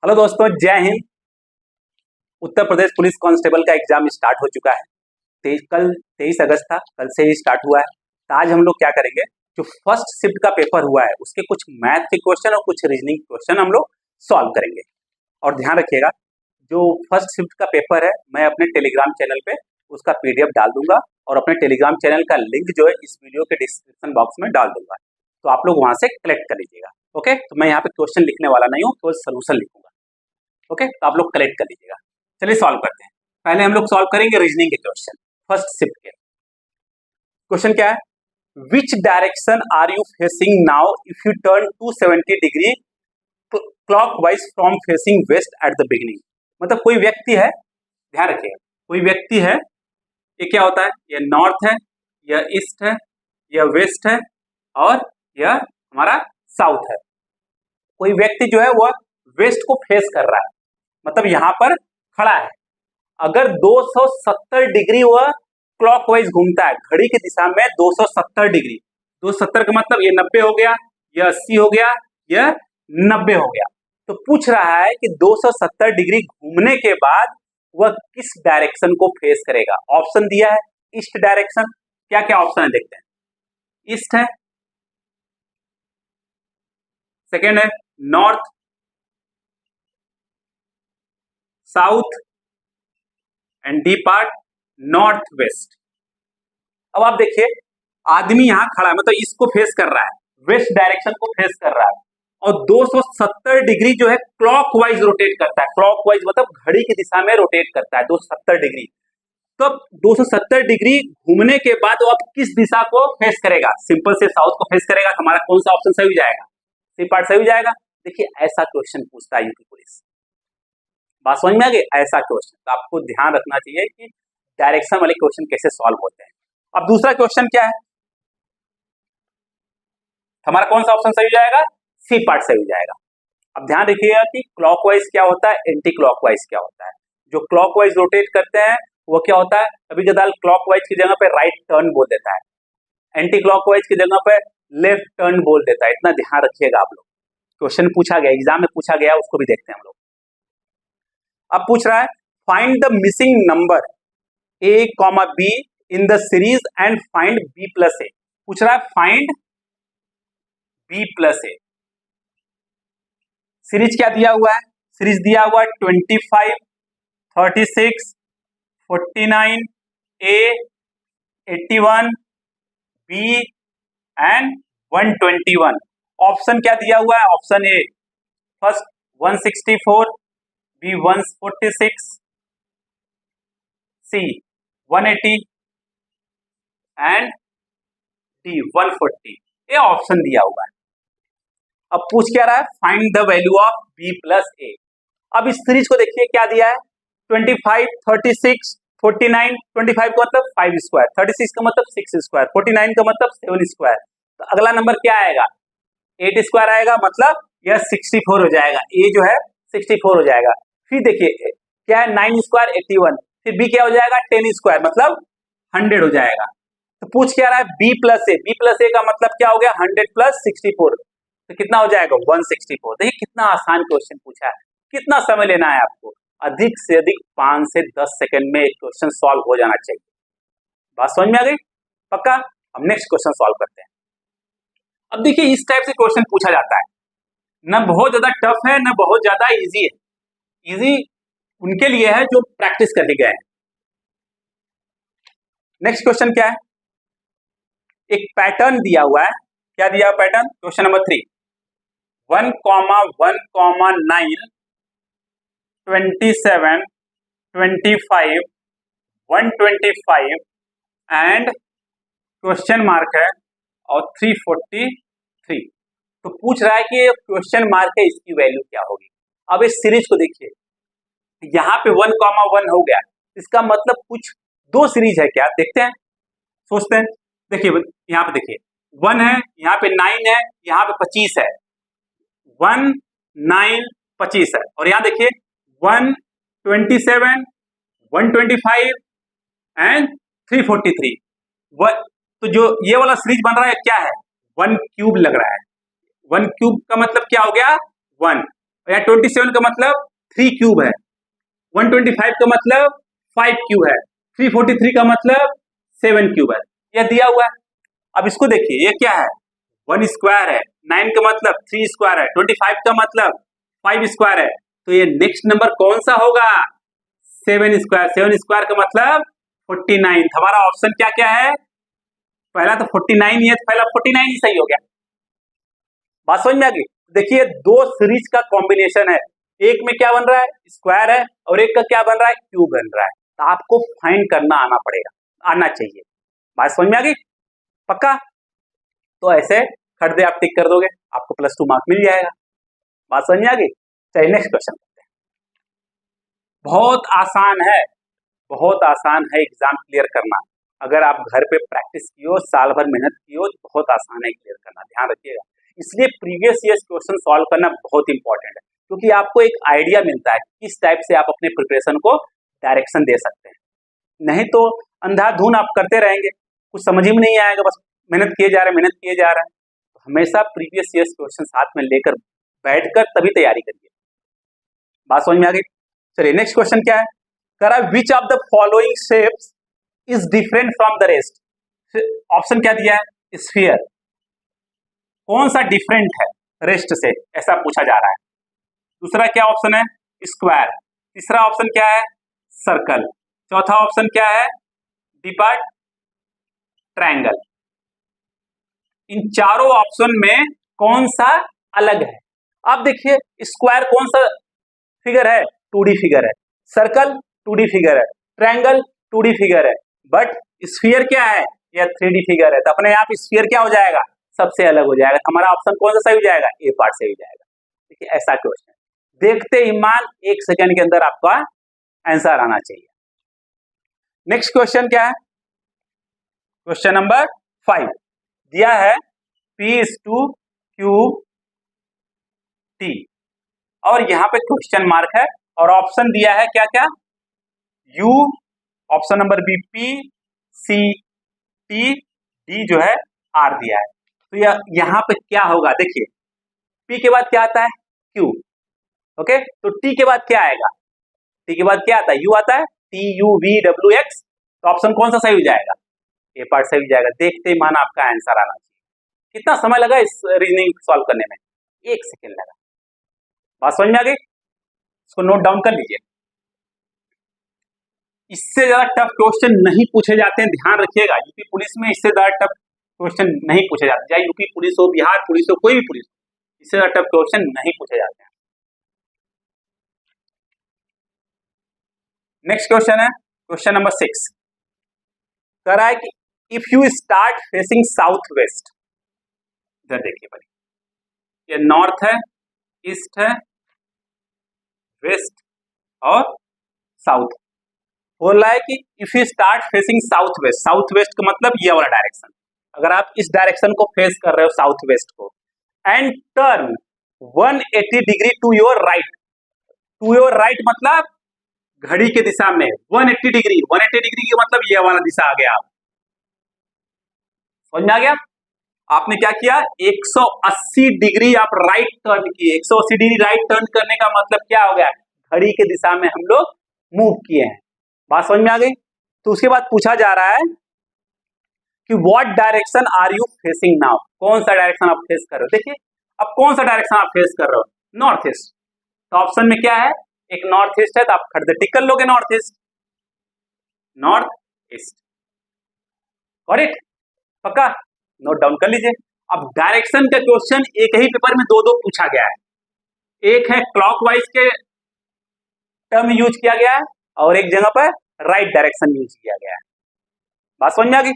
Hello दोस्तों, जय Hind. Uttar Pradesh police constable का एग्जाम स्टार्ट हो चुका है। कल 23 अगस्त था, कल से ही स्टार्ट हुआ है। तो आज हम लोग क्या करेंगे, जो फर्स्ट शिफ्ट का पेपर हुआ है उसके कुछ मैथ के क्वेश्चन और कुछ रीजनिंग क्वेश्चन हम लोग सॉल्व करेंगे। और ध्यान रखिएगा, जो फर्स्ट शिफ्ट का पेपर है मैं अपने टेलीग्राम चैनल पे उसका पीडीएफ डाल दूंगा और अपने टेलीग्राम चैनल का लिंक जो है इस वीडियो के डिस्क्रिप्शन बॉक्स में डाल दूंगा, तो आप लोग वहां से कलेक्ट कर लीजिएगा। ओके, तो मैं यहाँ पे क्वेश्चन लिखने वाला नहीं हूँ, केवल सोल्यूशन लिखूंगा। ओके, तो आप लोग कलेक्ट कर लीजिएगा। चलिए सॉल्व करते हैं। पहले हम लोग सॉल्व करेंगे रीजनिंग के क्वेश्चन, फर्स्ट शिफ्ट के। क्वेश्चन क्या है, which direction are you facing now if you turn 270 degree clockwise from facing west at the beginning. मतलब कोई व्यक्ति है, ध्यान रखिएगा, कोई व्यक्ति है, ये क्या होता है, ये नॉर्थ है, यह ईस्ट है, यह वेस्ट है और यह हमारा साउथ है। कोई व्यक्ति जो है वह वेस्ट को फेस कर रहा है, मतलब यहां पर खड़ा है। अगर 270 डिग्री वह क्लॉकवाइज घूमता है, घड़ी की दिशा में 270 डिग्री, 270 का मतलब ये 90 हो गया, यह 80 हो गया, यह 90 हो गया। तो पूछ रहा है कि 270 डिग्री घूमने के बाद वह किस डायरेक्शन को फेस करेगा। ऑप्शन दिया है ईस्ट डायरेक्शन। क्या क्या ऑप्शन है देखते हैं। ईस्ट है, सेकेंड है north, south and D part north west. अब आप देखिए, आदमी यहां खड़ा है, मतलब इसको फेस कर रहा है, वेस्ट डायरेक्शन को फेस कर रहा है और 270 डिग्री जो है क्लॉकवाइज रोटेट करता है। क्लॉकवाइज मतलब घड़ी की दिशा में रोटेट करता है 270 डिग्री। तो 270 डिग्री घूमने के बाद वो अब किस दिशा को फेस करेगा। सिंपल से साउथ को फेस करेगा। तो हमारा कौन सा ऑप्शन सही हो जाएगा, सी पार्ट सही हो जाएगा। देखिए, ऐसा क्वेश्चन पूछता है यूपी पुलिस। बात समझ में आ गई। ऐसा क्वेश्चन तो आपको ध्यान रखना चाहिए कि डायरेक्शन वाले क्वेश्चन कैसे सॉल्व होते हैं। अब दूसरा क्वेश्चन क्या है, हमारा कौन सा ऑप्शन सही हो जाएगा, सी पार्ट सही हो जाएगा। अब ध्यान रखिएगा कि क्लॉकवाइज क्या होता है, एंटी क्लॉकवाइज क्या होता है। जो क्लॉकवाइज रोटेट करते हैं वो क्या होता है, कभी कदार क्लॉकवाइज की जगह पे राइट टर्न बोल देता है, एंटी क्लॉकवाइज की जगह पे लेफ्ट टर्न बोल देता है। इतना ध्यान रखिएगा आप लोग। क्वेश्चन पूछा गया, एग्जाम में पूछा गया, उसको भी देखते हैं हम लोग। अब पूछ रहा है find the missing number A comma B in the series and find B plus A. पूछ रहा है find B plus A. Series क्या दिया हुआ है, सीरीज दिया हुआ है 25, 36, 49, ए, 81, बी एंड 121। ऑप्शन क्या दिया हुआ है, option A first 164, B 146, C 180 and D 140। ये ऑप्शन दिया हुआ है। अब पूछ क्या रहा है, find the value of B plus A. अब इस सीरीज को देखिए क्या दिया है, 25, 36, 49, 25 का मतलब 5 स्क्वायर, 36 का मतलब 6 स्क्वायर, 49 का मतलब 7 स्क्वायर। तो अगला नंबर क्या आएगा, 8 स्क्वायर आएगा, मतलब यह 64 हो जाएगा। ए जो है 64 हो जाएगा। फिर देखिए क्या है, 9 स्क्वायर 81, फिर बी क्या हो जाएगा 10 स्क्वायर, मतलब 100 हो जाएगा। तो पूछ क्या रहा है, बी प्लस ए। बी प्लस ए का मतलब क्या हो गया, 100 प्लस 64, तो कितना हो जाएगा 164। देखिए कितना आसान क्वेश्चन पूछा है। कितना समय लेना है आपको, अधिक से अधिक 5 से 10 सेकंड में एक क्वेश्चन सॉल्व हो जाना चाहिए। बात समझ में आ गई, पक्का। हम नेक्स्ट क्वेश्चन सॉल्व करते हैं। अब देखिए, इस टाइप से क्वेश्चन पूछा जाता है, न बहुत ज्यादा टफ है न बहुत ज्यादा इजी है। इजी उनके लिए है जो प्रैक्टिस करके गए हैं। नेक्स्ट क्वेश्चन क्या है, एक पैटर्न दिया हुआ है। क्या दिया हुआ pattern, question number 3, 1, 1, 9, 27, 25, 125 and question mark है और 343। तो पूछ रहा है कि क्वेश्चन मार्क है, इसकी वैल्यू क्या होगी। अब इस सीरीज को देखिए, यहाँ पे 1, 1 हो गया, इसका मतलब कुछ दो सीरीज है क्या, देखते हैं, सोचते हैं। देखिए यहाँ पे देखिए 1 है, यहाँ पे 9 है, यहाँ पे 25 है, 1, 9, 25 है, और यहाँ देखिए 1, 27, 125 एंड 343। तो जो ये वाला सीरीज बन रहा है क्या है, 1 क्यूब लग रहा है। 1 क्यूब का मतलब क्या हो गया 1, यहाँ 27 का मतलब 3 क्यूब है, 125 का मतलब 5 क्यूब है, 343 का मतलब 7 क्यूब है, यह दिया हुआ है। अब इसको देखिए, ये क्या है, 1 स्क्वायर है, 9 का मतलब 3 स्क्वायर है, 25 का मतलब 5 स्क्वायर है, तो ये नेक्स्ट नंबर कौन सा होगा, 7 स्क्वायर। 7 स्क्वायर का मतलब 49। हमारा ऑप्शन क्या क्या है, पहला तो 49 ही है, तो पहला 49 ही सही हो गया। बात समझ में आ गई। देखिए दो सीरीज का कॉम्बिनेशन है, एक में क्या बन रहा है, स्क्वायर है, और एक का क्या बन रहा है, क्यूब बन रहा है, तो आपको फाइंड करना आना पड़ेगा, आना चाहिए। बात समझ में आ गई, पक्का। तो ऐसे खड़े आप टिक कर दोगे, आपको +2 मार्क मिल जाएगा। बात समझ में आ गई। चलिए नेक्स्ट क्वेश्चन करते हैं। बहुत आसान है, बहुत आसान है एग्जाम क्लियर करना। अगर आप घर पे प्रैक्टिस किए हो, साल भर मेहनत की हो, तो बहुत आसान है क्लियर करना, ध्यान रखिएगा। इसलिए प्रीवियस ईयर्स क्वेश्चन सॉल्व करना बहुत इंपॉर्टेंट है, क्योंकि आपको एक आइडिया मिलता है किस टाइप से आप अपने प्रिपरेशन को डायरेक्शन दे सकते हैं। नहीं तो अंधाधुन आप करते रहेंगे, कुछ समझ ही में नहीं आएगा, बस मेहनत किए जा रहे हैं, मेहनत किए जा रहे हैं। तो हमेशा प्रीवियस ईयर्स क्वेश्चन साथ में लेकर बैठकर तभी तैयारी करिए। बात समझ में आ गई। चलिए नेक्स्ट क्वेश्चन क्या है, करा which of the following shapes is different from the rest. Option क्या दिया है, स्फीयर, कौन सा डिफरेंट है रेस्ट से, ऐसा पूछा जा रहा है। दूसरा क्या ऑप्शन है, स्क्वायर। तीसरा ऑप्शन क्या है, सर्कल। चौथा ऑप्शन क्या है, डिपार्ट, ट्रायंगल। इन चारों ऑप्शन में कौन सा अलग है। अब देखिए स्क्वायर कौन सा फिगर है, 2D फिगर है, सर्कल 2D फिगर है, ट्रायंगल 2D फिगर है, बट स्फीयर क्या है, यह 3D फिगर है। तो अपने आप स्फीयर क्या हो जाएगा, सबसे अलग हो जाएगा। हमारा ऑप्शन कौन सा सही हो जाएगा, ए पार्ट सही हो जाएगा। देखिए ऐसा क्वेश्चन देखते ही मान 1 सेकंड के अंदर आपका आंसर आना चाहिए। नेक्स्ट क्वेश्चन क्या है, क्वेश्चन नंबर 5 दिया है P/Q T, और यहां पे क्वेश्चन मार्क है, और ऑप्शन दिया है क्या क्या, U, option number B P, C T, D जो है R दिया है। तो यहां पे क्या होगा, देखिए P के बाद क्या आता है, Q, ओके, तो T के बाद क्या आएगा, T के बाद क्या आता है, U आता है, TUVWX। तो ऑप्शन कौन सा सही हो जाएगा, ए पार्ट सही हो जाएगा। देखते ही माना आपका आंसर आना चाहिए। कितना समय लगा इस रीजनिंग सॉल्व करने में, 1 सेकेंड लगा। बात समझ में आ गई, इसको नोट डाउन कर लीजिए। इससे ज्यादा टफ क्वेश्चन नहीं पूछे जाते हैं, ध्यान रखिएगा। यूपी पुलिस में इससे ज्यादा टफ क्वेश्चन नहीं पूछे जाते, चाहे यूपी पुलिस हो, बिहार पुलिस हो, कोई भी पुलिस हो, इससे ज्यादा टफ क्वेश्चन नहीं पूछे जाते हैं। नेक्स्ट क्वेश्चन है क्वेश्चन नंबर 6, कह रहा है कि if you start facing south west, इधर देखिए भाई, ये नॉर्थ है, ईस्ट है, वेस्ट और साउथ। बोल रहा है कि if you start facing south west, south west का मतलब ये वाला डायरेक्शन, अगर आप इस डायरेक्शन को फेस कर रहे हो साउथ वेस्ट को, and turn 180 degree to your right, to your right मतलब घड़ी के दिशा में 180 डिग्री, 180 डिग्री का मतलब ये वाला दिशा आ गया। आप समझ में आ गया, आपने क्या किया, 180 डिग्री आप राइट टर्न किए। 180 डिग्री राइट टर्न करने का मतलब क्या हो गया, घड़ी के दिशा में हम लोग मूव किए हैं। बात समझ में आ गई। तो उसके बाद पूछा जा रहा है कि what direction are you facing now, कौन सा डायरेक्शन आप फेस कर रहे हो। देखिए अब कौन सा डायरेक्शन आप फेस कर रहे हो, नॉर्थ ईस्ट। तो ऑप्शन में क्या है, एक नॉर्थ ईस्ट है, तो आप खड़े टिक कर लोगे north east, north east, correct, पक्का, नोट डाउन कर लीजिए। अब डायरेक्शन का क्वेश्चन एक ही पेपर में दो दो पूछा गया है, एक है क्लॉकवाइज के टर्म यूज किया गया है, और एक जगह पर राइट डायरेक्शन यूज किया गया है। बात समझ में आ गई।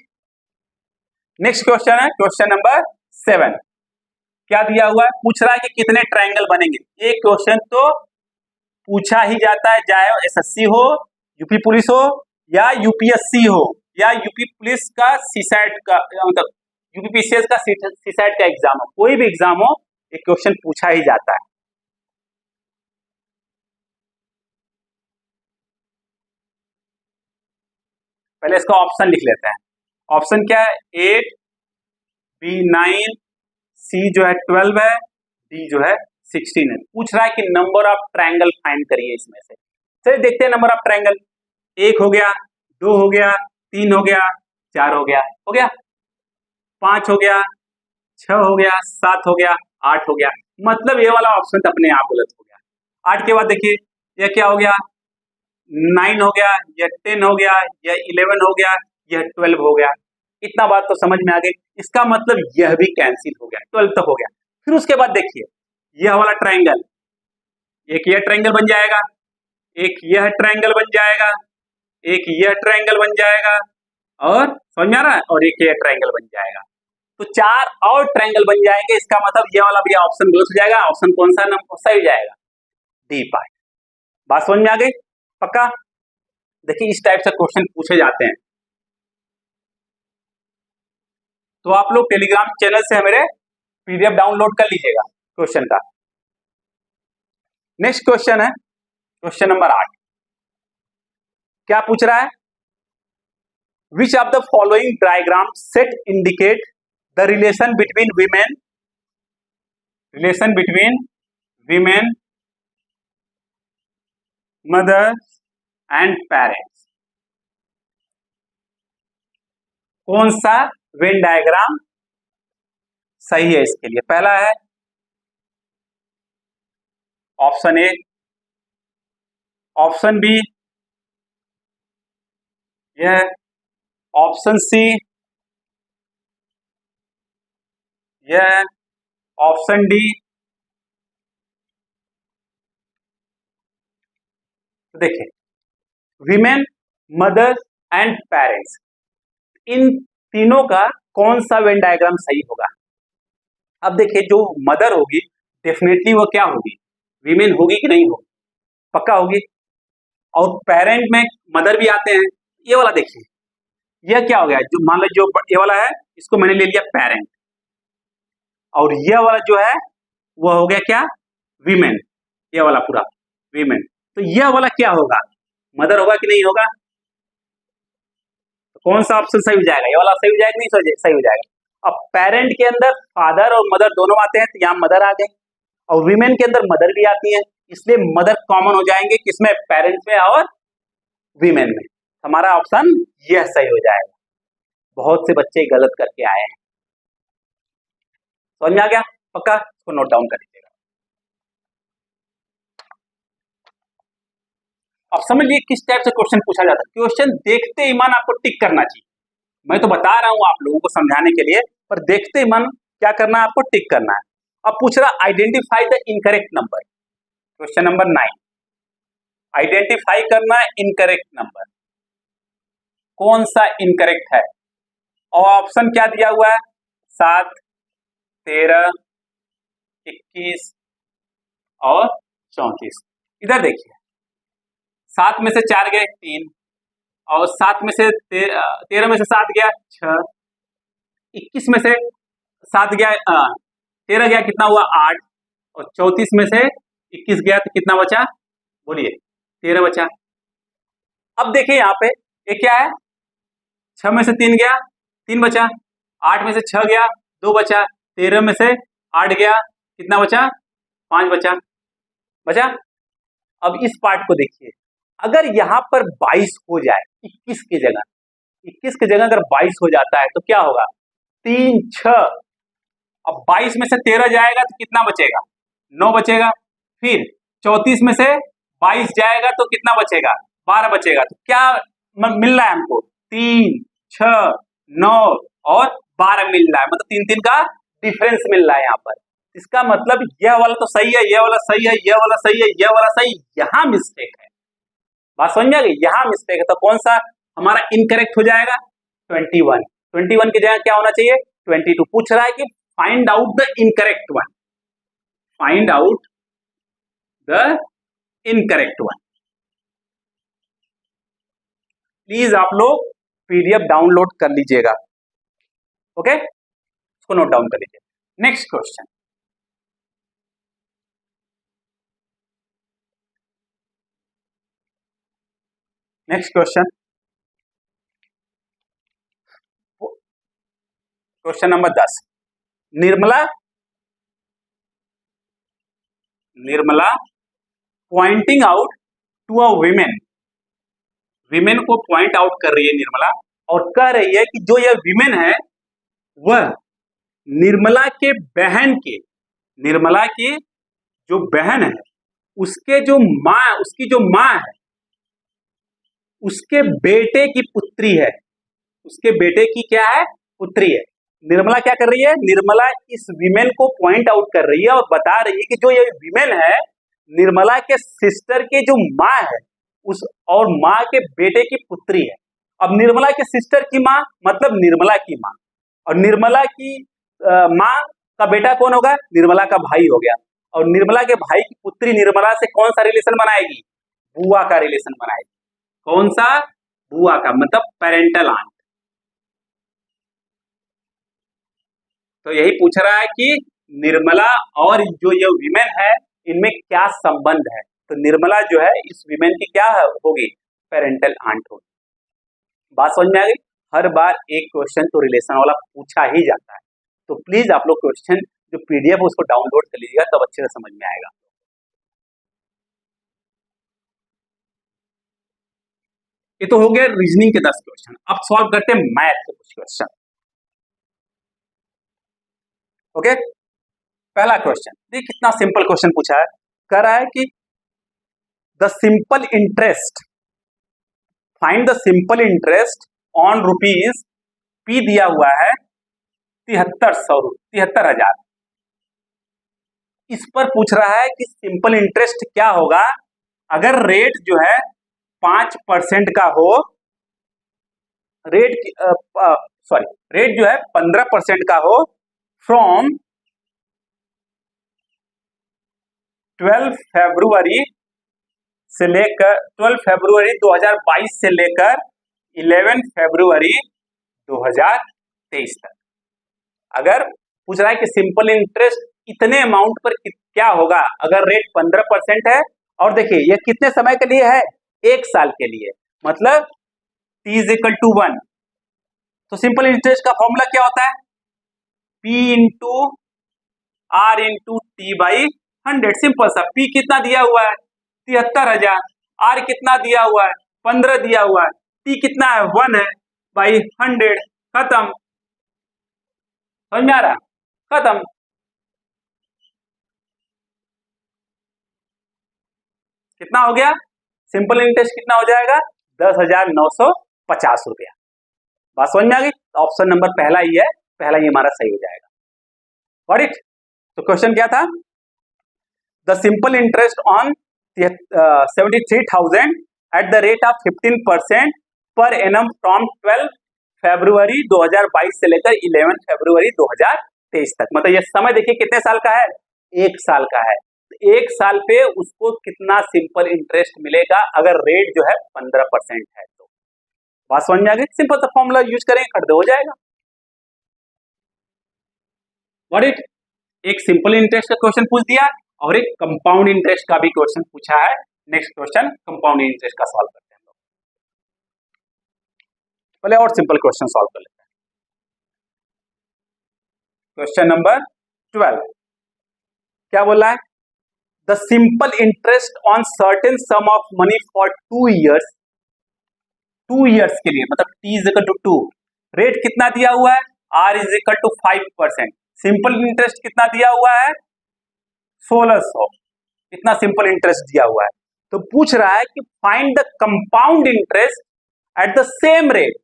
नेक्स्ट क्वेश्चन है क्वेश्चन नंबर 7, क्या दिया हुआ है, पूछ रहा है कि कितने ट्रायंगल बनेंगे। ये क्वेश्चन तो पूछा ही जाता है, चाहे एसएससी हो, यूपी पुलिस हो, या यूपीएससी हो, या यूपी पुलिस का सीसैट का, मतलब यूपीपीसीएस का सीसैट का एग्जाम हो, कोई भी एग्जाम हो, एक क्वेश्चन पूछा ही जाता है। पहले इसका ऑप्शन लिख लेते हैं। ऑप्शन क्या है, 8, बी 9, सी जो है 12 है, डी जो है 16 है। पूछ रहा है कि नंबर ऑफ ट्रायंगल फाइंड करिए इसमें से। चलिए देखते हैं नंबर ऑफ ट्रायंगल। 1 हो गया, 2 हो गया, 3 हो गया, 4 हो गया, 5 हो गया, 6 हो गया, 7 हो गया, 8 हो गया। मतलब ये वाला ऑप्शन तो अपने आप गलत हो गया। 8 के बाद देखिए यह क्या हो गया, 9 हो गया, यह 10 हो गया, यह 11 हो गया, यह 12 हो गया। इतना बात तो समझ में आ गई। इसका मतलब यह भी कैंसिल हो गया, 12 तक हो गया। फिर उसके बाद देखिए यह वाला ट्रायंगल, एक यह ट्रायंगल बन जाएगा, एक यह ट्रायंगल बन जाएगा, एक यह ट्रायंगल बन जाएगा, और समझ में आ रहा है, और एक यह ट्रायंगल बन जाएगा। तो 4 और ट्रायंगल बन जाएंगे। इसका मतलब यह वाला भी ऑप्शन गलत हो जाएगा। ऑप्शन कौन सा नंबर सही हो जाएगा, डी पार्ट। बात समझ में आ गई पक्का। देखिए इस टाइप से क्वेश्चन पूछे जाते हैं। तो आप लोग टेलीग्राम चैनल से मेरे पीडीएफ डाउनलोड कर लीजिएगा क्वेश्चन का। नेक्स्ट क्वेश्चन है क्वेश्चन नंबर 8। क्या पूछ रहा है, which of the following diagram set indicate the relation between women mother and parents. कौन सा वेन डायग्राम सही है इसके लिए? पहला है ऑप्शन ए, ऑप्शन बी, यह ऑप्शन सी, यह ऑप्शन डी। देखिए वीमेन मदर एंड पेरेंट्स, इन तीनों का कौन सा वेन डायग्राम सही होगा? अब देखिए जो मदर होगी डेफिनेटली वो क्या होगी, वीमेन होगी कि नहीं होगी? पक्का होगी। और पेरेंट में मदर भी आते हैं। ये वाला देखिए यह क्या हो गया, जो मान लो जो ये वाला है इसको मैंने ले लिया पेरेंट, और यह वाला जो है वो हो गया क्या, वीमेन। ये वाला पूरा वीमेन। तो यह वाला क्या होगा, मदर होगा कि नहीं होगा? तो कौन सा ऑप्शन सही हो जाएगा, ये वाला सही हो जाएगा नहीं सही हो जाएगा? अब पेरेंट के अंदर फादर और मदर दोनों आते हैं, तो यहाँ मदर आ गए, और वीमेन के अंदर मदर भी आती है, इसलिए मदर कॉमन हो जाएंगे किसमें, पेरेंट्स में और वीमेन में। हमारा ऑप्शन यह सही हो जाएगा। बहुत से बच्चे गलत करके आए हैं। समझ में आ गया पक्का? इसको नोट डाउन कर लीजिएगा। अब समझिए किस टाइप से क्वेश्चन पूछा जाता है। क्वेश्चन देखते ही मन आपको टिक करना चाहिए। मैं तो बता रहा हूं आप लोगों को समझाने के लिए, पर देखते ही मन क्या करना है, आपको टिक करना है। अब पूछ रहा identify the incorrect number. Question number 9, identify करना है इनकरेक्ट नंबर, कौन सा इनकरेक्ट है। और ऑप्शन क्या दिया हुआ है, 7, 13, 21 और 34। इधर देखिए 7 में से 4 गए 3, और 7 में से 13 में से 7 गया 6, 21 में से 7 गया 13 गया, कितना हुआ 8, और 34 में से 21 गया तो कितना बचा, बोलिए 13 बचा। अब देखिए यहाँ पे ये क्या है, 6 में से 3 गया 3 बचा, 8 में से 6 गया 2 बचा, 13 में से 8 गया कितना बचा, 5 बचा। अब इस पार्ट को देखिए, अगर यहाँ पर 22 हो जाए 21 की जगह अगर 22 हो जाता है तो क्या होगा, 3 6, अब 22 में से 13 जाएगा तो कितना बचेगा, 9 बचेगा। फिर 34 में से 22 जाएगा तो कितना बचेगा, 12 बचेगा। तो क्या मिल रहा है हमको, 3 6 9 और 12 मिल रहा है, मतलब 3 का डिफरेंस मिल रहा है यहाँ पर। इसका मतलब यह वाला तो सही है, यह वाला सही है, यह वाला सही है, यह वाला सही, यहाँ मिस्टेक है। बात समझ गए, यहाँ मिस्टेक है। तो कौन सा हमारा इनकरेक्ट हो जाएगा, 21 की जगह क्या होना चाहिए, 22। पूछ रहा है कि find out the incorrect one, find out the incorrect one. Please आप लोग पीडीएफ डाउनलोड कर लीजिएगा, ओके, इसको नोट डाउन कर लीजिए। Next question, question number 10। Nirmala Nirmala pointing out to a women, women को पॉइंट आउट कर रही है निर्मला, और कह रही है कि जो यह विमेन है वह निर्मला के बहन के, निर्मला की जो बहन है उसके जो माँ, उसकी जो माँ है उसके बेटे की पुत्री है, उसके बेटे की क्या है, पुत्री है। निर्मला क्या कर रही है, निर्मला इस विमेन को पॉइंट आउट कर रही है और बता रही है कि जो ये विमेन है निर्मला के सिस्टर के जो माँ है उस, और माँ के बेटे की पुत्री है। अब निर्मला के सिस्टर की माँ मतलब निर्मला की माँ, और निर्मला की माँ का बेटा कौन होगा, निर्मला का भाई हो गया, और निर्मला के भाई की पुत्री निर्मला से कौन सा रिलेशन बनाएगी, बुआ का रिलेशन बनाएगी। कौन सा, बुआ का, मतलब पेरेंटल आंट। तो यही पूछ रहा है कि निर्मला और जो ये विमेन है इनमें क्या संबंध है। तो निर्मला जो है इस विमेन की क्या होगी, पेरेंटल आंट होगी। बात समझ में आ गई। हर बार एक क्वेश्चन तो रिलेशन वाला पूछा ही जाता है, तो प्लीज आप लोग क्वेश्चन जो पीडीएफ है उसको डाउनलोड कर लीजिएगा, तब अच्छे से समझ में आएगा। ये तो हो गया रीजनिंग के 10 क्वेश्चन। अब सॉल्व करते हैं मैथ के कुछ क्वेश्चन। ओके, पहला क्वेश्चन देखिए कितना सिंपल क्वेश्चन पूछा है। कह रहा है कि the simple interest, find the simple interest on rupees P दिया हुआ है 73,000। इस पर पूछ रहा है कि सिंपल इंटरेस्ट क्या होगा अगर रेट जो है 5% का हो, रेट रेट जो है 15% का हो फ्रॉम 12 फरवरी से लेकर 12 फरवरी 2022 से लेकर 11 फरवरी 2023 तक। अगर पूछ रहा है कि सिंपल इंटरेस्ट इतने अमाउंट पर क्या होगा अगर रेट 15% है, और देखिए यह कितने समय के लिए है, 1 साल के लिए, मतलब T=1। तो सिंपल इंटरेस्ट का फॉर्मूला क्या होता है, P into R into T/100। Simple सा, P कितना दिया हुआ है 73,000, R कितना दिया हुआ है 15 दिया हुआ है, T कितना है 1 है बाई 100, खत्म। समझ में आ रहा, खत्म। कितना हो गया, सिंपल इंटरेस्ट कितना हो जाएगा, 10,950 रुपया। बात समझ में आ गई। ऑप्शन नंबर पहला ही है, पहला ही हमारा सही हो जाएगा। Got it. तो क्वेश्चन क्या था, the simple interest on 73,000 at the rate of 15% per annum from 12 फरवरी 2022 से लेकर 11 फरवरी 2023 तक। मतलब ये समय देखिए कितने साल का है, 1 साल का है। 1 साल पे उसको कितना सिंपल इंटरेस्ट मिलेगा अगर रेट जो है 15% है। तो बात समझ में आ गई। सिंपल सा फॉर्मूला यूज करेंगे, कर दे, हो जाएगा। व्हाट इट, एक सिंपल इंटरेस्ट का क्वेश्चन पूछ दिया और एक कंपाउंड इंटरेस्ट का भी क्वेश्चन पूछा है। नेक्स्ट क्वेश्चन कंपाउंड इंटरेस्ट का सॉल्व करते हैं हम लोग। पहले और सिंपल क्वेश्चन सॉल्व कर लेते हैं। क्वेश्चन नंबर 12 क्या बोला है, the simple interest on certain some of money for 2 years, 2 years के लिए, मतलब T=2, रेट कितना दिया हुआ है, R=5%, सिंपल इंटरेस्ट कितना दिया हुआ है 1600, इतना सिंपल इंटरेस्ट दिया हुआ है। तो पूछ रहा है कि find the compound interest at the same rate,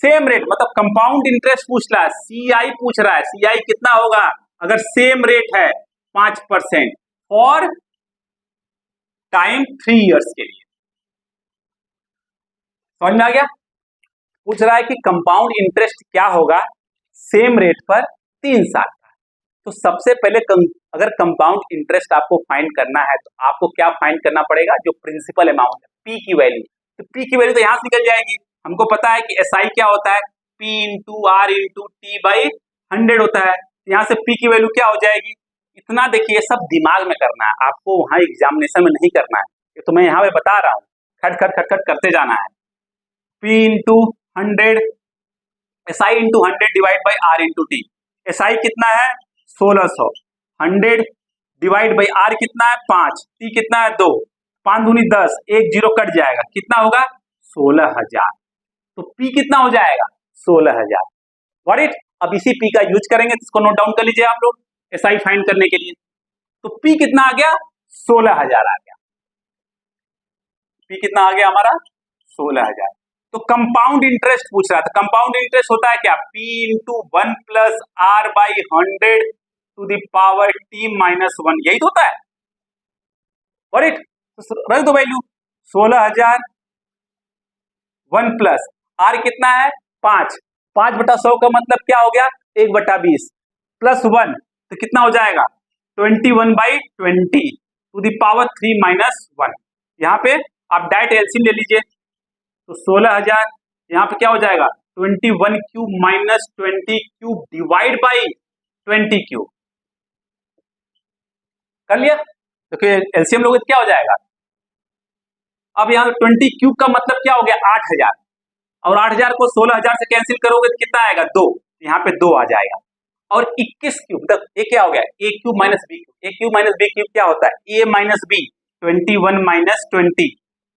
same rate मतलब कंपाउंड इंटरेस्ट पूछ रहा है, CI पूछ रहा है, CI कितना होगा अगर सेम रेट है 5% और टाइम 3 years के लिए। समझ में आ गया। पूछ रहा है कि कंपाउंड इंटरेस्ट क्या होगा सेम रेट पर 3 साल का। तो सबसे पहले अगर कंपाउंड इंटरेस्ट आपको फाइंड करना है तो आपको क्या फाइंड करना पड़ेगा, जो प्रिंसिपल अमाउंट है, P की वैल्यू। तो P की वैल्यू तो यहां से निकल जाएगी। हमको पता है कि SI क्या होता है, P into R into T/100 होता है। यहां से P की वैल्यू क्या हो जाएगी, इतना देखिए सब दिमाग में करना है, आपको वहां एग्जामिनेशन में नहीं करना है, ये तो मैं यहाँ पे बता रहा हूँ, खट खट खट खट करते जाना है। P into 100, SI into 100 divide by R into T। SI कितना है 1600, 100 डिवाइड बाई आर कितना है 5, टी कितना है 2, 5 दूनी 10, 1 0 कट जाएगा, कितना होगा 16,000। तो पी कितना हो जाएगा 16,000। Got it. अब इसी पी का यूज करेंगे, इसको नोट डाउन कर लीजिए आप लोग एसआई फाइंड करने के लिए। तो पी कितना आ गया 16,000 आ गया। पी कितना आ गया हमारा 16,000। तो कंपाउंड इंटरेस्ट पूछ रहा था। कंपाउंड इंटरेस्ट होता है क्या, P into 1 plus R by 100 to the power T minus 1, यही तो होता है। राइट, तो रख दो वैल्यू 16,000 1 प्लस आर कितना है 5, 5/100 का मतलब क्या हो गया 1/20 प्लस 1 तो कितना हो जाएगा 21/20 टू द पावर 3 माइनस 1। यहाँ पे आप डायरेक्ट एलसीएम ले लीजिए, तो 16,000 यहाँ पे क्या हो जाएगा 21 cube minus 20 cube divide by 20 cube. कर लिया, तो एलसीएम लोगे तो क्या हो जाएगा। अब यहाँ 20 क्यूब का मतलब क्या हो गया 8,000, और 8,000 को 16,000 से कैंसिल करोगे तो कितना आएगा 2, यहाँ पे 2 आ जाएगा। और 21 क्यूब तक ये क्या हो गया ए क्यूब माइनस बी क्यूब, ए क्यूब माइनस बी क्यूब क्या होता है ए माइनस बी 21 माइनस 20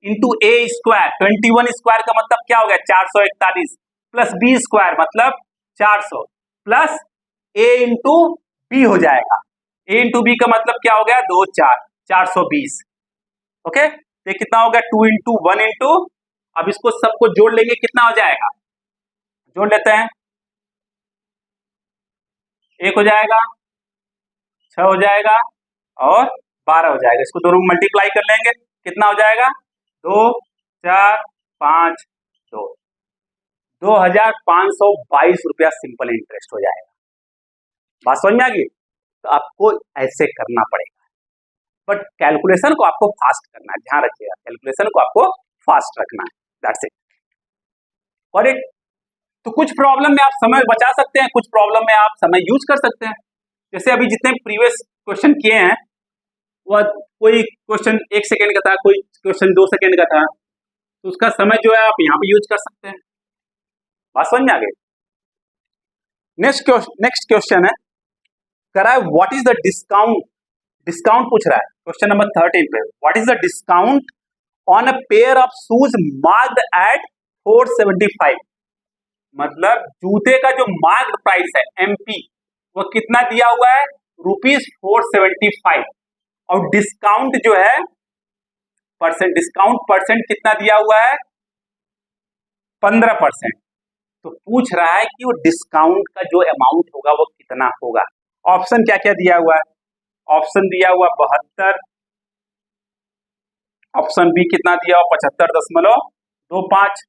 इंटू ए स्क्वायर, 21 स्क्वायर का मतलब क्या हो गया 441 प्लस बी स्क्वायर मतलब 400 प्लस ए इंटू बी हो जाएगा, ए इंटू बी का मतलब क्या हो गया 2 4 420। ओके, ये कितना हो गया 2 इंटू 1 इंटू, अब इसको सबको जोड़ लेंगे कितना हो जाएगा, जोड़ लेते हैं, 1 हो जाएगा 6 हो जाएगा और 12 हो जाएगा। इसको दोनों मल्टीप्लाई कर लेंगे कितना हो जाएगा 2 4 5 2, 2,522 रुपया सिंपल इंटरेस्ट हो जाएगा। बात समझ में आ गई। तो आपको ऐसे करना पड़ेगा, बट कैलकुलेशन को आपको फास्ट करना है, ध्यान रखिएगा कैलकुलेशन को आपको फास्ट रखना है, दैट्स इट। Got it. तो कुछ प्रॉब्लम में आप समय बचा सकते हैं, कुछ प्रॉब्लम में आप समय यूज कर सकते हैं। जैसे अभी जितने प्रीवियस क्वेश्चन किए हैं वह कोई क्वेश्चन 1 सेकेंड का था, कोई क्वेश्चन 2 सेकेंड का था, तो उसका समय जो है आप यहाँ पे यूज कर सकते हैं। बात समझ में आ गई। नेक्स्ट क्वेश्चन है करा है what is the discount, discount पूछ रहा है क्वेश्चन नंबर 13 पे। What is the discount on a pair of shoes marked at 475, मतलब जूते का जो मार्क्ड प्राइस है एमपी वो कितना दिया हुआ है ₹475, और डिस्काउंट जो है परसेंट, डिस्काउंट परसेंट कितना दिया हुआ है 15%। तो पूछ रहा है कि वो डिस्काउंट का जो अमाउंट होगा वो कितना होगा। ऑप्शन क्या क्या दिया हुआ है, ऑप्शन दिया हुआ 72, ऑप्शन बी कितना दिया हुआ 75.25,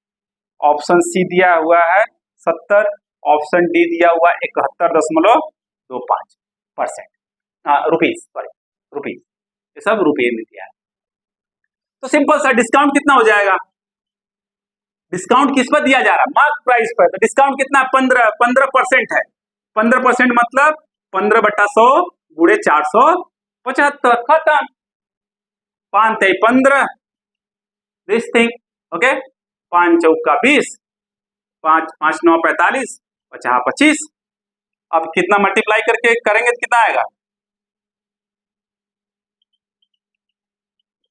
ऑप्शन सी दिया हुआ है 70, ऑप्शन डी दिया हुआ 71.25% रुपीज, सॉरी रुपीज, ये सब रुपये में दिया है। तो सिंपल सा डिस्काउंट कितना हो जाएगा, डिस्काउंट किस पर दिया जा रहा है मार्क प्राइस पर, तो डिस्काउंट कितना 15% है, 15% मतलब 15/100 गुणे 475, खत्म, 5 3 15 दिस थिंग। ओके, 5 चौका 20, 5 5 9 45, 50 25। अब कितना मल्टीप्लाई करके करेंगे तो कितना आएगा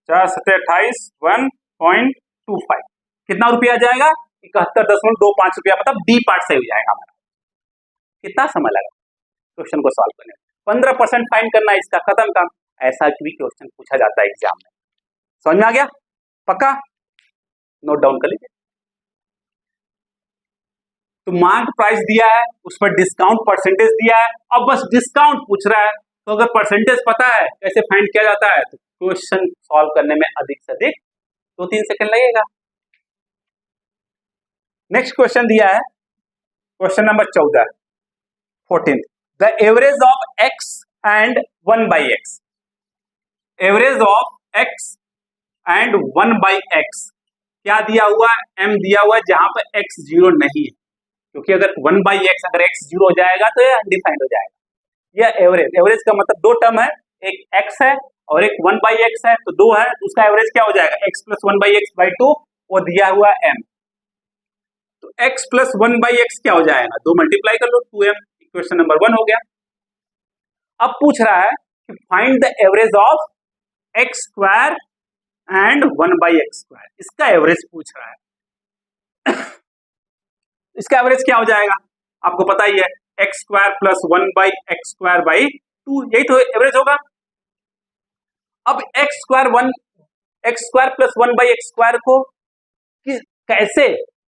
4 7 28 1.25, कितना रुपया आ जाएगा 71.25 रुपया, मतलब डी पार्ट सही हो जाएगा हमारा। कितना समय लगा क्वेश्चन को सॉल्व करने में, 15% फाइंड करना है इसका, खत्म काम। ऐसा भी क्वेश्चन पूछा जाता है एग्जाम में। समझ में आ गया, पक्का नोट डाउन कर लीजिए। तो मार्क प्राइस दिया है, उस पर डिस्काउंट परसेंटेज दिया है, अब बस डिस्काउंट पूछ रहा है। तो अगर परसेंटेज पता है कैसे फाइंड किया जाता है तो क्वेश्चन सॉल्व करने में अधिक से अधिक 2-3 सेकंड लगेगा। नेक्स्ट क्वेश्चन दिया है question number 14, the average of x and 1/x, average of x and 1/x क्या दिया हुआ है, m दिया हुआ है जहां पर x 0 नहीं है, क्योंकि अगर 1/x अगर x 0 हो जाएगा तो ये अनडिफाइंड हो जाएगा। यह एवरेज, एवरेज का मतलब दो टर्म है, एक x है और एक 1/x है, तो 2 है, उसका एवरेज क्या हो जाएगा x प्लस 1/x/2, वो दिया हुआ m, तो x प्लस 1/x क्या हो जाएगा 2 मल्टीप्लाई कर लो 2m, इक्वेशन नंबर 1 हो गया। अब पूछ रहा है कि find the average of x square and 1/x²। इसका एवरेज पूछ रहा है। इसका एवरेज क्या हो जाएगा, आपको पता ही है, x² + 1/x²/2, यही तो एवरेज होगा। अब x² + 1/x² को कैसे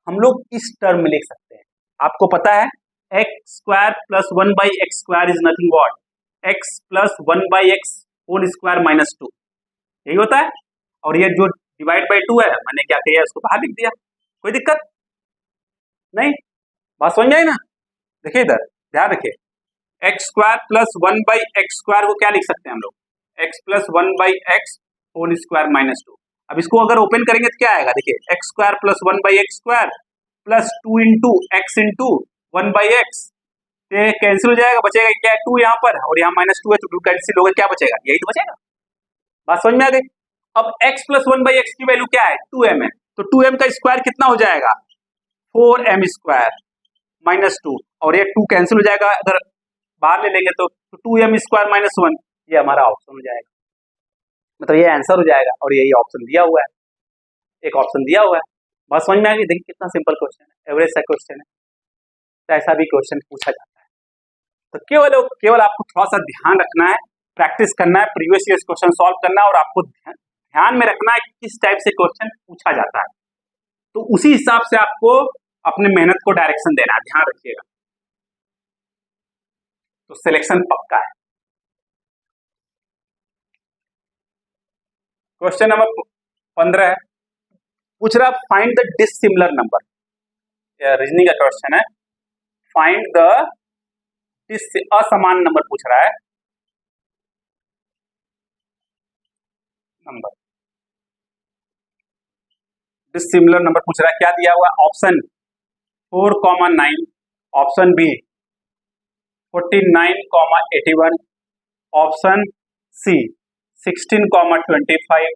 हम लोग इस टर्म में लिख सकते हैं? आपको पता है x² + 1/x² is nothing what, x + 1/x² - 2, यही होता है। और ये जो डिवाइड बाई 2 है, मैंने क्या किया, इसको बाहर लिख दिया, कोई दिक्कत नहीं, बात समझ आई ना। देखिए इधर ध्यान रखिए, x² + 1/x² को क्या लिख सकते हैं हम लोग, x + 1/x² - 2। अब इसको अगर ओपन करेंगे तो क्या आएगा, देखिए x² + 1/x² + 2 × x × 1/x, ये कैंसिल हो जाएगा, बचेगा क्या, 2 यहाँ पर, और यहाँ -2 है तो 2 कैंसिल होगा, क्या बचेगा, यही तो बचेगा। बात समझ में आ गई। अब x + 1/x की वैल्यू क्या है, 2m है, तो 2m का स्क्वायर कितना हो जाएगा, 4m² - 2, और ये 2 कैंसिल हो जाएगा, अगर बाहर ले लेंगे तो 2m² - 1, ये हमारा ऑप्शन हो जाएगा, मतलब ये आंसर हो जाएगा। और यही ऑप्शन दिया हुआ है, एक ऑप्शन दिया हुआ है। बात समझ में आ गई। देखिए कितना सिंपल क्वेश्चन है, एवरेज सा क्वेश्चन है, तो ऐसा भी क्वेश्चन पूछा जाता है। तो केवल आपको थोड़ा सा ध्यान रखना है, प्रैक्टिस करना है, प्रीवियस ईयर क्वेश्चन सॉल्व करना है, और आपको ध्यान में रखना है कि किस टाइप से क्वेश्चन पूछा जाता है, तो उसी हिसाब से आपको अपने मेहनत को डायरेक्शन देना है, ध्यान रखिएगा। तो सिलेक्शन पक्का है। क्वेश्चन नंबर 15 है, पूछ रहा find the dissimilar number, reasoning का क्वेश्चन है, फाइंड द असमान नंबर पूछ रहा है, नंबर डिसिमिलर नंबर पूछ रहा है। क्या दिया हुआ, option 4,9, option B 49,81, option C 16,25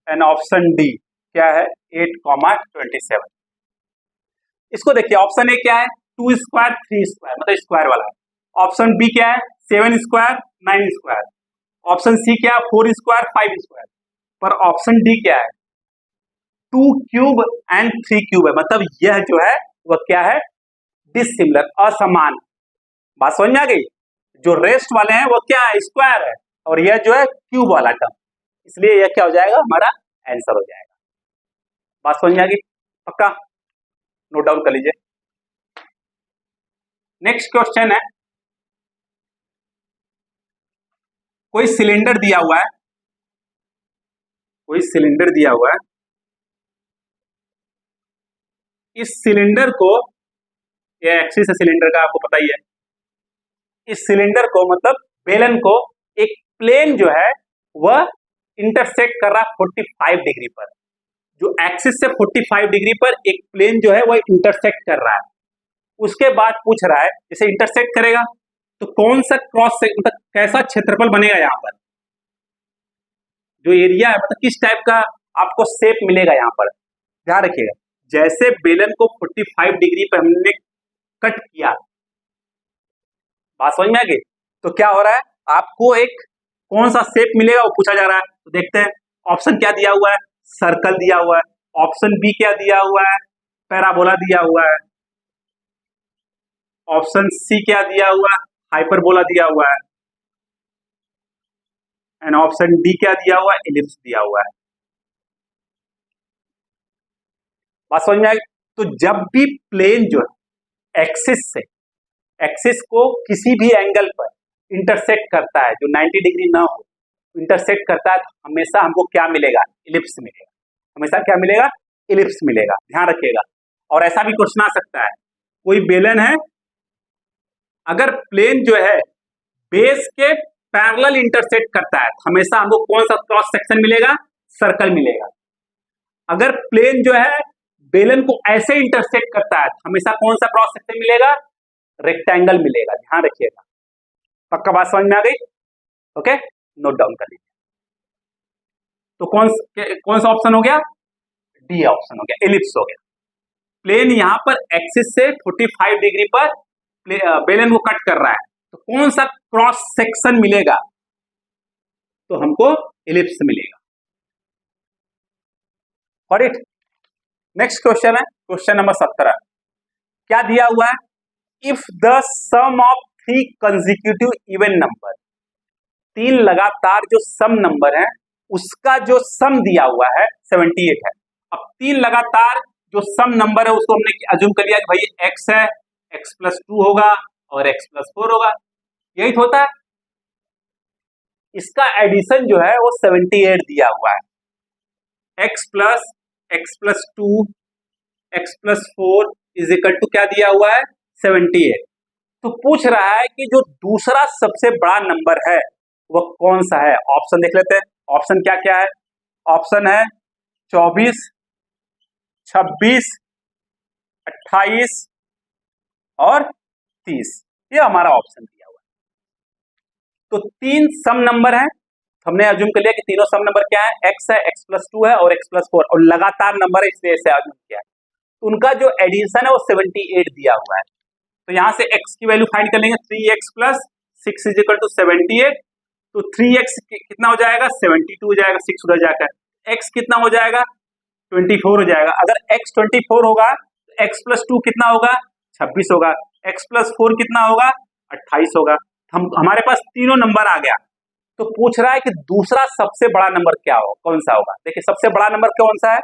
and option D क्या है, 8,27। इसको देखिए, ऑप्शन ए क्या है, 2² 3², मतलब स्क्वायर वाला है। ऑप्शन बी क्या है, 7² 9²। ऑप्शन सी क्या है, 4² 5²। पर ऑप्शन डी क्या है, 2³ एंड 3³ है, मतलब यह जो है वह क्या है, डिसिमिलर, असमान। बात समझ में आ गई। जो रेस्ट वाले हैं वो क्या है, स्क्वायर है, और यह जो है क्यूब वाला टर्म, इसलिए यह क्या हो जाएगा, हमारा आंसर हो जाएगा। बात समझ में आ गई, पक्का, नोट डाउन कर लीजिए। नेक्स्ट क्वेश्चन है, कोई सिलेंडर दिया हुआ है, कोई सिलेंडर दिया हुआ है, इस सिलेंडर को, यह एक्सिस है सिलेंडर का, आपको पता ही है। इस सिलेंडर को, मतलब बेलन को, एक प्लेन जो है वह इंटरसेक्ट कर रहा है 45 डिग्री पर। जो एक्सिस से 45 डिग्री पर एक प्लेन जो है वह इंटरसेक्ट कर रहा है। उसके बाद पूछ रहा है, जैसे इंटरसेक्ट करेगा तो कौन सा क्रॉस से, मतलब कैसा क्षेत्रफल बनेगा, यहाँ पर जो एरिया है, मतलब किस टाइप का आपको शेप मिलेगा यहाँ पर। ध्यान रखिएगा, जैसे बेलन को 45 डिग्री पर हमने कट किया, बात समझ में आ गई, तो क्या हो रहा है, आपको एक कौन सा शेप मिलेगा वो पूछा जा रहा है। तो देखते हैं, ऑप्शन क्या दिया हुआ है, सर्कल दिया हुआ है। ऑप्शन बी क्या दिया हुआ है, पैराबोला दिया हुआ है। ऑप्शन सी क्या दिया हुआ है, हाइपरबोला दिया हुआ है। एंड ऑप्शन डी क्या दिया हुआ है, एलिप्स दिया हुआ है। बात समझ में आई। तो जब भी प्लेन जो है एक्सिस को किसी भी एंगल पर इंटरसेक्ट करता है, जो 90 डिग्री ना हो, इंटरसेक्ट करता है, तो हमेशा हमको क्या मिलेगा, इलिप्स मिलेगा। हमेशा क्या मिलेगा, इलिप्स मिलेगा, ध्यान रखिएगा। और ऐसा भी क्वेश्चन आ सकता है, कोई बेलन है, अगर प्लेन जो है बेस के पैरेलल इंटरसेक्ट करता है, हमेशा हमको कौन सा क्रॉस सेक्शन मिलेगा, सर्कल मिलेगा। अगर प्लेन जो है बेलन को ऐसे इंटरसेक्ट करता है, हमेशा कौन सा क्रॉस सेक्शन मिलेगा, रेक्टेंगल मिलेगा, ध्यान रखिएगा। पक्का बात समझ में आ गई, ओके, नोट डाउन कर लीजिए। तो कौन सा ऑप्शन हो गया, डी ऑप्शन हो गया, एलिप्स हो गया। प्लेन यहां पर एक्सिस से 45 डिग्री पर बेलन को कट कर रहा है, तो कौन सा क्रॉस सेक्शन मिलेगा, तो हमको इलिप्स मिलेगा। Got it. नेक्स्ट क्वेश्चन है क्वेश्चन नंबर 17। क्या दिया हुआ है? If the sum of 3 consecutive even number, 3 लगातार जो सम नंबर है उसका जो सम दिया हुआ है 78 है। अब 3 लगातार जो सम नंबर है उसको हमने अज्यूम कर लिया कि भाई x है, x+2 होगा और x+4 होगा, यही तो होता है। इसका एडिशन जो है वो 78 दिया हुआ है। x+2 x+4 is equal to क्या दिया हुआ है? 78। तो पूछ रहा है कि जो दूसरा सबसे बड़ा नंबर है वह कौन सा है। ऑप्शन देख लेते हैं। ऑप्शन क्या क्या है? ऑप्शन है 24, 26, 28 और 30। ये हमारा ऑप्शन दिया हुआ है। तो 3 सम नंबर है, हमने अज्यूम कर लिया कि तीनों सम नंबर क्या है? x है, x+2 है और x+4, और लगातार नंबर है इसलिए इसे अज्यूम किया है। तो उनका जो एडिशन है वो 78 दिया हुआ है। तो यहां से x की वैल्यू फाइंड कर लेंगे। 3x + 6 is equal to 78। तो 3x कितना हो जाएगा? 72 हो जाएगा, 6 उधर जाकर। x कितना हो जाएगा? 24 हो जाएगा। अगर x 24 होगा तो x+2 कितना होगा? 26 होगा। x+4 कितना होगा? 28 होगा। हमारे पास तीनों नंबर आ गया। तो पूछ रहा है कि दूसरा सबसे बड़ा नंबर क्या हो, कौन सा होगा। देखिए सबसे बड़ा नंबर कौन सा है?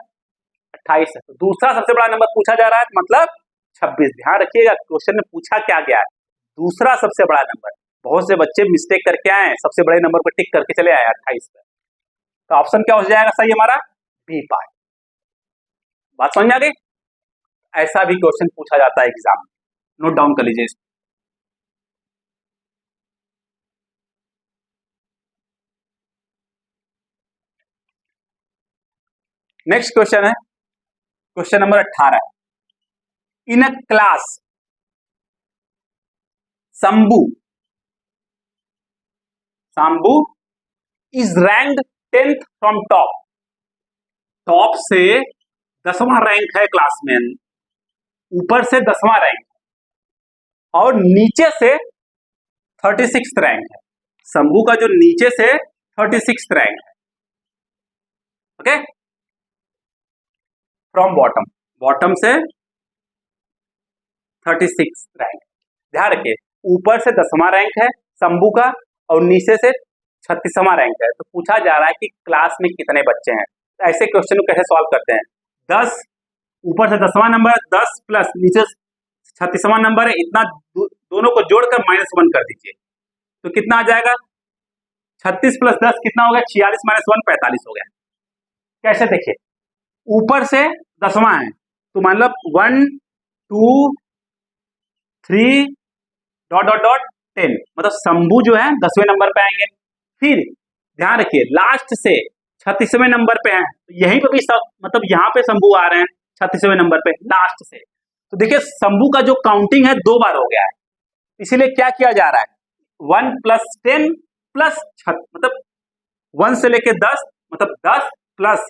28 है। तो दूसरा सबसे बड़ा नंबर पूछा जा रहा है, मतलब 26। ध्यान रखिएगा क्वेश्चन में पूछा क्या गया है, दूसरा सबसे बड़ा नंबर। बहुत से बच्चे मिस्टेक करके आए, सबसे बड़े नंबर पर टिक करके चले आए 28 पर। तो ऑप्शन क्या हो जाएगा सही हमारा? B part. बात समझ आ गई? ऐसा भी क्वेश्चन पूछा जाता है एग्जाम में, नोट डाउन कर लीजिए इसको। नेक्स्ट क्वेश्चन है question number 18। In a class Sambu is ranked 10th from top। Top से 10वां रैंक है क्लास में, ऊपर से 10वां रैंक और नीचे से 36th रैंक है। शंभू का जो नीचे से 36th रैंक है। ओके, फ्रॉम बॉटम, बॉटम से 36th रैंक। ध्यान रखिए ऊपर से 10वां रैंक है शंभू का और नीचे से 36वां रैंक है। तो पूछा जा रहा है कि क्लास में कितने बच्चे हैं। तो ऐसे क्वेश्चन को कैसे सॉल्व करते हैं? 10 ऊपर से 10वां नंबर, 10 प्लस नीचे 36वां नंबर है, इतना दोनों को जोड़कर -1 कर दीजिए। तो कितना आ जाएगा? 36 + 10 कितना हो गया? 46 - 1 45 हो गया। कैसे देखिए, ऊपर से 10वां है तो मतलब 1 2 3 ... 10, मतलब शंभू जो है 10वें नंबर पे आएंगे। फिर ध्यान रखिए लास्ट से 36वें नंबर पे हैं, यहीं पे भी मतलब यहाँ पे शंभू आ रहे हैं 36वें नंबर पे लास्ट से। तो देखिए शंभू का जो काउंटिंग है 2 बार हो गया है, इसीलिए क्या किया जा रहा है? 1 + 10 + मतलब 1 से लेके 10 मतलब 10 +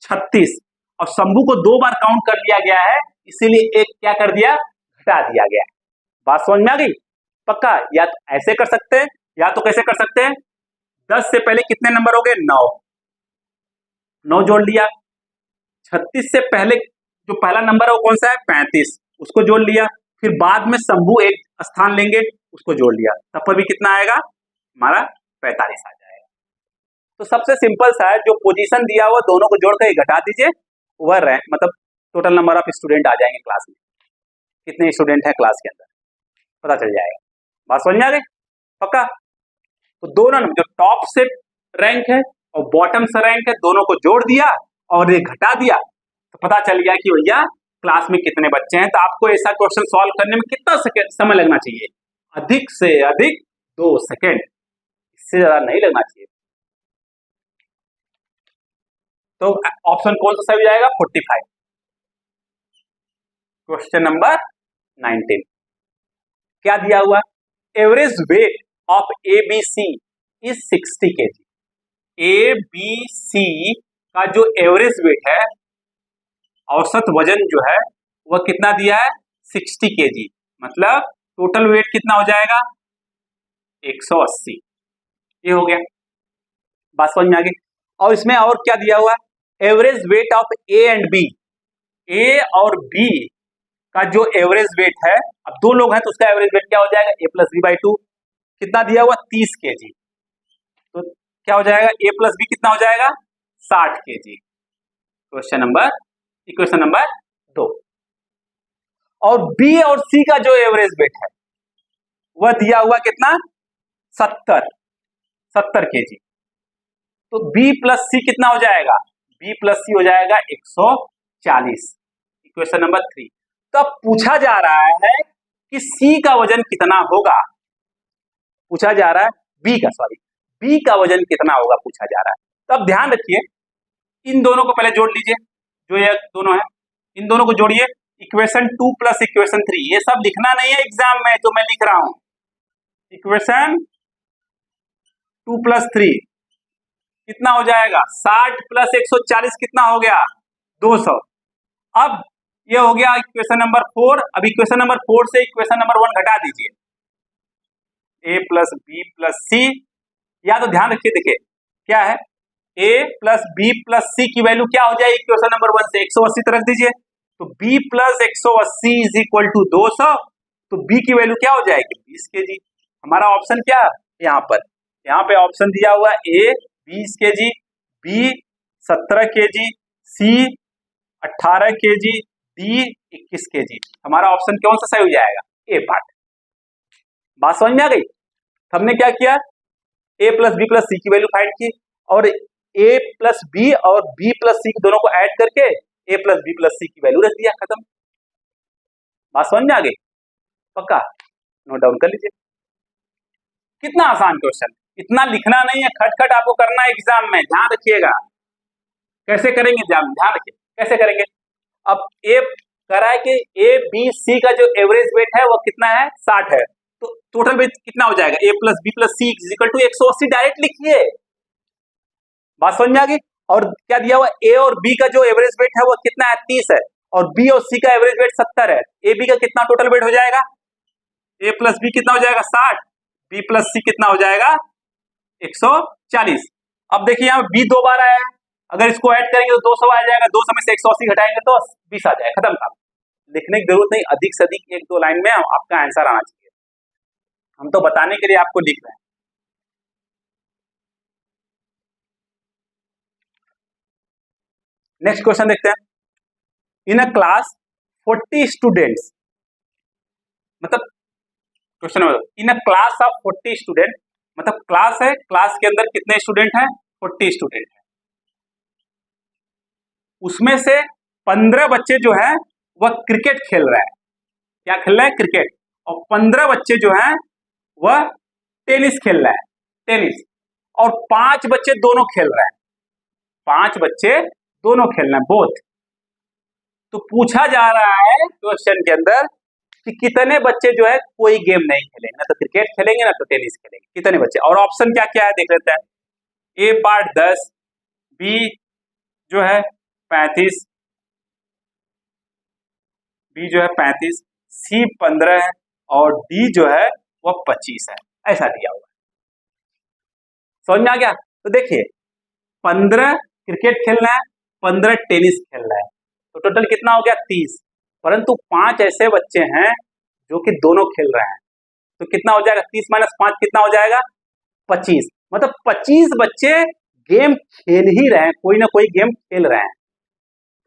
36, और शंभू को 2 बार काउंट कर लिया गया है, इसीलिए एक क्या कर दिया? घटा दिया गया। बात समझ में आ गई? पक्का? या तो ऐसे कर सकते हैं या तो कैसे कर सकते हैं? 10 से पहले कितने नंबर हो गए? 9 जोड़ लिया। 36 से पहले जो पहला नंबर है वो कौन सा है? 35, उसको जोड़ लिया। फिर बाद में शंभू एक स्थान लेंगे, उसको जोड़ लिया, तब पर भी कितना आएगा? हमारा 45 आ जाएगा। तो सबसे सिंपल सा है, जो पोजीशन दिया हुआ दोनों को जोड़कर घटा दीजिए, वह रैंक मतलब टोटल नंबर ऑफ स्टूडेंट आ जाएंगे क्लास में, कितने स्टूडेंट हैं क्लास के अंदर, पता चल जाएगा। बात समझ में आ गई? पक्का? तो दोनों जो टॉप से रैंक है और बॉटम से रैंक है, दोनों को जोड़ दिया और ये घटा दिया, तो पता चल गया कि भैया क्लास में कितने बच्चे हैं। तो आपको ऐसा क्वेश्चन सॉल्व करने में कितना समय लगना चाहिए? अधिक से अधिक 2 सेकेंड, इससे ज्यादा नहीं लगना चाहिए। तो ऑप्शन कौन सा सही जाएगा? 45। क्वेश्चन नंबर 19 क्या दिया हुआ? Average weight of ABC is 60 kg। ABC का जो एवरेज वेट है, औसत वजन जो है वह कितना दिया है? 60 kg। मतलब टोटल वेट कितना हो जाएगा? 180। ये हो गया। बात समझ में आ गई। और इसमें और क्या दिया हुआ है, average weight of A and B, A और बी का जो एवरेज वेट है, अब दो लोग हैं तो उसका एवरेज वेट क्या हो जाएगा, A plus B by two, कितना दिया हुआ 30 केजी, तो क्या हो जाएगा ए प्लस बी कितना हो जाएगा 60 केजी। Equation number 2। और बी और सी का जो एवरेज वेट है वह दिया हुआ कितना 70 केजी, तो बी प्लस सी कितना हो जाएगा, बी प्लस सी हो जाएगा 140। Equation number 3। तो अब पूछा जा रहा है कि सी का वजन कितना होगा, पूछा जा रहा है बी का वजन कितना होगा पूछा जा रहा है। तो अब ध्यान रखिए, इन दोनों को पहले जोड़ लीजिए, जो ये दोनों है इन दोनों को जोड़िए, इक्वेशन 2 प्लस इक्वेशन 3, ये सब लिखना नहीं है एग्जाम में जो मैं लिख रहा हूं, इक्वेशन 2 प्लस 3 कितना हो जाएगा 60 प्लस 140 कितना हो गया 200। अब ये हो गया इक्वेशन नंबर 4। अब इक्वेशन नंबर 4 से इक्वेशन नंबर 1 घटा दीजिए, ए प्लस बी प्लस सी, या तो ध्यान रखिए, देखिए क्या है, ए प्लस बी प्लस सी की वैल्यू क्या हो जाएगी इक्वेशन नंबर 1 से 180 रख दीजिए, तो B plus 180 is equal to 200, तो बी की वैल्यू क्या हो जाएगी 20 केजी। हमारा ऑप्शन क्या है यहाँ पे ऑप्शन दिया हुआ ए 20 केजी, बी 17 केजी, सी 18 केजी, डी 21 केजी। हमारा ऑप्शन कौन सा सही हो जाएगा, ए पार्ट। बात समझ में आ गई। हमने क्या किया, ए प्लस बी प्लस सी की वैल्यू फाइंड की, और ए प्लस बी और बी प्लस सी दोनों को ऐड करके ए प्लस बी प्लस सी की वैल्यू रख दिया, खत्म। बात समझ में आ गई, पक्का नोट डाउन कर लीजिए। कितना आसान क्वेश्चन, इतना लिखना नहीं है, खटखट आपको करना है एग्जाम में, ध्यान रखिएगा। कैसे करेंगे, ध्यान रखिए कैसे करेंगे। अब ए करा है कि ए बी सी का जो एवरेज वेट है वो कितना है 60 है, तो टोटल वेट कितना हो जाएगा A plus B plus C equal to 180, direct लिखिए। बात समझ में आ गई। और क्या दिया हुआ, ए और बी का जो एवरेज वेट है वो कितना है 30 है, और बी और सी का एवरेज वेट 70 है, ए बी का कितना टोटल वेट हो जाएगा, ए प्लस बी कितना हो जाएगा 60, बी प्लस सी कितना हो जाएगा 140। अब देखिए यहाँ बी 2 बार आया है, अगर इसको ऐड करेंगे तो 200 आ जाएगा, 200 में से 180 घटाएंगे तो 20 आ जाएगा, खत्म था। लिखने की जरूरत नहीं, अधिक से अधिक 1-2 लाइन में आपका आंसर आना चाहिए, हम तो बताने के लिए आपको लिख रहे हैं। नेक्स्ट क्वेश्चन देखते हैं। इन अ क्लास 40 स्टूडेंट्स, मतलब question in a class of 40 student, मतलब क्लास है, क्लास के अंदर कितने स्टूडेंट हैं 40 स्टूडेंट हैं, उसमें से 15 बच्चे जो हैं वह क्रिकेट खेल रहे हैं, क्या खेल रहे हैं क्रिकेट, और 15 बच्चे जो हैं वह टेनिस खेल रहे हैं, टेनिस, और 5 बच्चे दोनों खेल रहे हैं, 5 बच्चे दोनों खेल रहे हैं बोथ। तो पूछा जा रहा है क्वेश्चन के अंदर कि कितने बच्चे जो है कोई गेम नहीं खेलेंगे, ना तो क्रिकेट खेलेंगे ना तो टेनिस खेलेंगे, कितने बच्चे, और ऑप्शन क्या क्या है देख लेते हैं। ए पार्ट 10, बी जो है 35, बी जो है 35, सी 15 है, और डी जो है वह 25 है, ऐसा दिया हुआ है। समझ में आ गया। तो देखिए 15 क्रिकेट खेलना है, 15 टेनिस खेलना है, तो टोटल कितना हो गया 30, परंतु 5 ऐसे बच्चे हैं जो कि दोनों खेल रहे हैं, तो कितना हो जाएगा 30 माइनस 5 कितना हो जाएगा 25, मतलब 25 बच्चे गेम खेल ही रहे हैं, कोई ना कोई गेम खेल रहे हैं,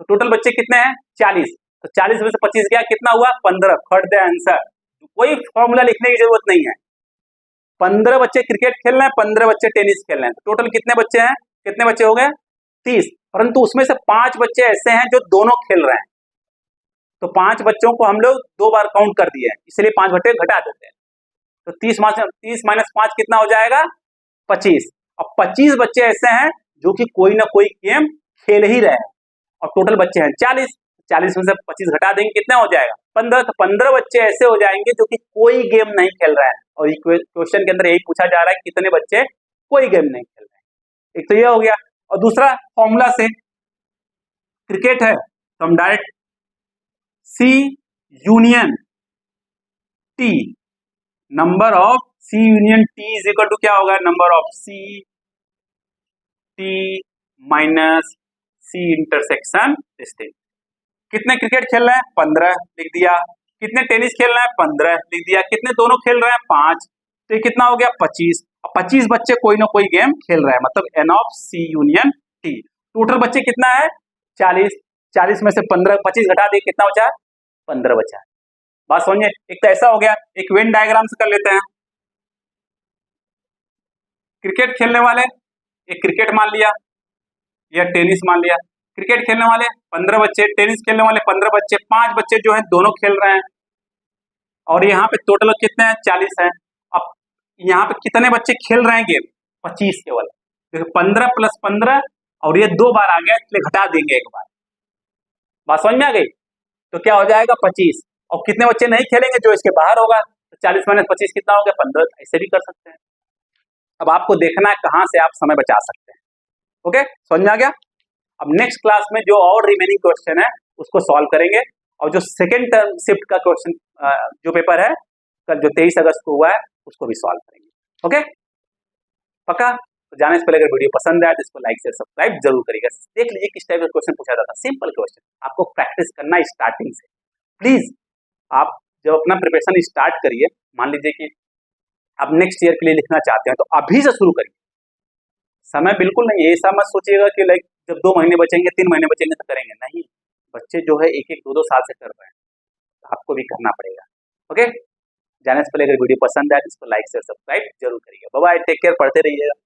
तो टोटल बच्चे कितने हैं 40, तो 40 में से 25 गया कितना हुआ 15, फट द आंसर, कोई फॉर्मूला लिखने की जरूरत नहीं है। 15 बच्चे क्रिकेट खेल रहे हैं, 15 बच्चे टेनिस खेल रहे हैं, तो टोटल कितने बच्चे हैं, कितने बच्चे हो गए 30, परंतु उसमें से 5 बच्चे ऐसे हैं जो दोनों खेल रहे हैं, तो 5 बच्चों को हम लोग 2 बार काउंट कर दिए, इसलिए 5 बच्चे घटा देते हैं, तो 30 माइनस 5 कितना हो जाएगा 25, और 25 बच्चे ऐसे हैं जो कि कोई ना कोई गेम खेल ही रहे हैं, और टोटल बच्चे हैं 40, 40 में से 25 घटा देंगे कितना हो जाएगा 15, तो 15 बच्चे ऐसे हो जाएंगे जो कि कोई गेम नहीं खेल रहे हैं, और क्वेश्चन के अंदर यही पूछा जा रहा है कि कितने बच्चे कोई गेम नहीं खेल रहे हैं। एक तो ये हो गया, और दूसरा फॉर्मूला से क्रिकेट है तो हम direct C union T, number of C union T is equal to क्या होगा, number of C T minus C intersection this thing. कितने क्रिकेट खेल रहे हैं 15 लिख दिया, कितने टेनिस खेल रहे हैं 15 लिख दिया, कितने दोनों खेल रहे हैं 5, तो ये कितना हो गया 25। 25 बच्चे कोई ना कोई गेम खेल रहे हैं, मतलब N of C union T. Total बच्चे कितना है 40, 40 में से 15 25 घटा दिए, कितना बचा 15 बचा है। बात समझिए। एक तो ऐसा हो गया, एक वेन डायग्राम से कर लेते हैं। क्रिकेट खेलने वाले एक क्रिकेट मान लिया या टेनिस मान लिया, क्रिकेट खेलने वाले 15 बच्चे, टेनिस खेलने वाले 15 बच्चे, 5 बच्चे जो है दोनों खेल रहे हैं, और यहाँ पे टोटल कितने हैं 40 हैं। अब यहाँ पे कितने बच्चे खेल रहे हैं गेम 25 केवल, देखो 15 प्लस 15 और ये 2 बार आ गया इसलिए घटा देंगे एक बार। बात समझ में आ गई? तो क्या हो जाएगा 25, और कितने बच्चे नहीं खेलेंगे जो इसके बाहर होगा, तो 40 माइनस 25 कितना हो गया 15, ऐसे भी कर सकते हैं। अब आपको देखना है कहाँ से आप समय बचा सकते हैं। ओके, समझ में आ गया? अब नेक्स्ट क्लास में जो और रिमेनिंग क्वेश्चन है उसको सॉल्व करेंगे, और जो सेकेंड टर्म शिफ्ट का क्वेश्चन जो पेपर है कल जो 23 अगस्त को हुआ है उसको भी सॉल्व करेंगे। ओके, पक्का? तो जाने से पहले अगर वीडियो पसंद आए तो इसको लाइक शेयर सब्सक्राइब जरूर करिएगा। देख लीजिए किस टाइप का क्वेश्चन पूछा जाता है, सिंपल क्वेश्चन, आपको प्रैक्टिस करना है स्टार्टिंग से। प्लीज आप जब अपना प्रिपरेशन स्टार्ट करिए, मान लीजिए कि आप नेक्स्ट ईयर के लिए लिखना चाहते हैं तो अभी से शुरू करिए, समय बिल्कुल नहीं है। ऐसा मत सोचिएगा कि लाइक जब 2 महीने बचेंगे 3 महीने बचेंगे तो करेंगे, नहीं। बच्चे जो है 1-1 2-2 साल से कर रहे हैं, तो आपको भी करना पड़ेगा। ओके, जाने से पहले अगर वीडियो पसंद आए तो इसको लाइक शेयर सब्सक्राइब जरूर करिएगा। बाय बाय, टेक केयर, पढ़ते रहिएगा।